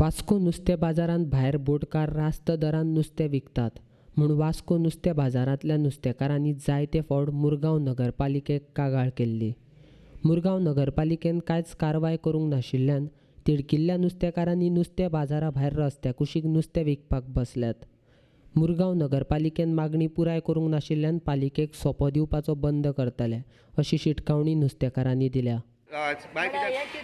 वास्को नुस्तें बाजारांत भायर बोटकार रास्त दरान नुस्तें विकतात म्हूण वास्को नुस्तें बाजारांतल्या नुस्तेकारांनी जायते फावट मुरगांव नगरपालिकेक कागाळ केल्ली. मुरगांव नगरपालिकेन कांयच कारवाय करूंक नाशिल्ल्यान तिडकिल्ल्या नुस्तेकारांनी नुस्तें बाजारा भायर रस्त्या कुशीक नुस्तें विकपाक बसल्यात. मुरगांव नगरपालिकेन मागणी पुराय करूंक नाशिल्ल्यान पालिकेक सोपो दिवपाचो बंद करतले अशी शिटकावणी नुस्तेकारांनी दिल्या.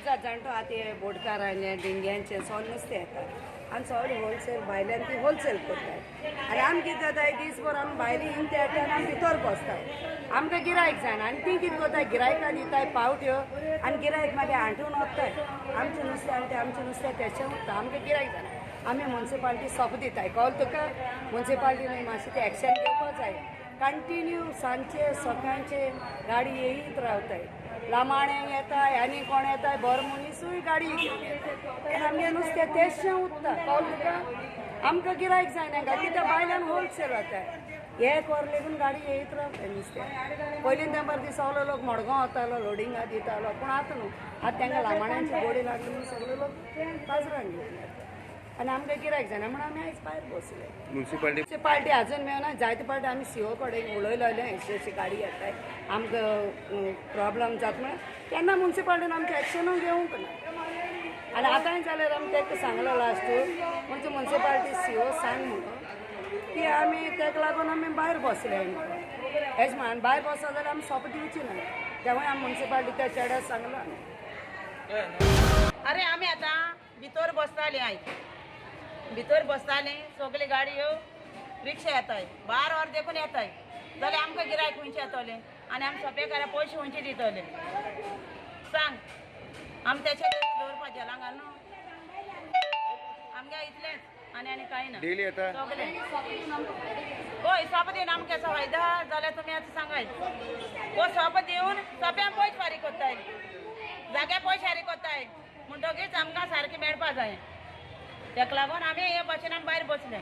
जाणटो आतां बोटकारांचे डिंग्यांचे सोन नुस्तें येतात आनी सगळें होलसेल भायल्यान ती होलसेल करतात आनी आमी कितें जाता दिसभर आमी भायली इंते येता आनी आमी भितर बसतात. आमकां गिरायक जायना आनी ती कितें करताय गिरायकां दिताय पावट्यो आनी गिरायक मागीर हांटून वताय. आमचें नुस्तें आनी तें आमचें नुस्तें तेचें उरता आमकां गिरायक जायना. आमी म्युन्सिपाल्टी सोप दिताय कळ्ळें तुका. म्युन्सिपाल्टीन मातशें तें एक्शन घेवपाक जाय. कंटिन्यू सांजचे सकाळचे गाडी येयीत रावताय. लामाण्यांक येताय आनी कोण येताय बरो मनीसूय गाडी घेवन येता आमगे नुस्तें तेचें उरता कळ्ळें तुका. आमकां गिरायक जायना काय कित्याक भायल्यान होलसेल वताय एक वर लेगून गाडी येयत रावताय नुस्तें. पयलीं तेंपार ती सगलो लोक मडगांव वतालो लोडिंगा दितालो पूण आतां न्हू आतां तांकां लामाण्यांची गोडी लागली म्हूण सगळे लोक बाजारान घेवन येता आनी आमकां गिरायक जायना म्हूण आमी आयज भायर बसले. म्युन्सिपाल्टी आजून मेळना जायते फावटी आमी सीओ कडेन उलयलेलें अशी अशी गाडी येताय आमकां प्रॉब्लम जाता म्हण केन्ना म्युन्सिपाल्टीन आमचें एक्शनूय घेवंक ना. आनी आतांय जाल्यार आमी ताका सांगलें लास्ट म्हणजे म्युन्सिपाल्टी सीओ सांग म्हणून की आमी ताका लागून आमी भायर बसले हेच म्हण भायर बसता जाल्यार आमी सोप दिवची ना तेव्हा आमी म्युन्सिपाल्टी त्या चेड्याक सांगला. अरे आमी आतां भितर बसतालीं आयज भितर बसतालीं सगळी गाडयो रिक्षा येताय 12 वर देखून येताय जाल्यार आमकां गिरायक खंयचे येतले आनी आमी सोपेकारा पयशे खंयचे दितले सांग. आमी तेचे दवरपाचें लांगा न्हू आमगे इतलेंच आनी आनी कांय ना सगळें हय सोप दिवन आमकां सवाय जाल्यार तुमी आतां सांगाय हो सोप दिवन सोप्यान पयशे फारीक कोत्ताय जाग्यार पयशे फारीक कोत्ताय म्हणटकीच आमकां सारकें मेळपा जाय. ताका लागून आमी हे भाशेन आमी भायर बसले.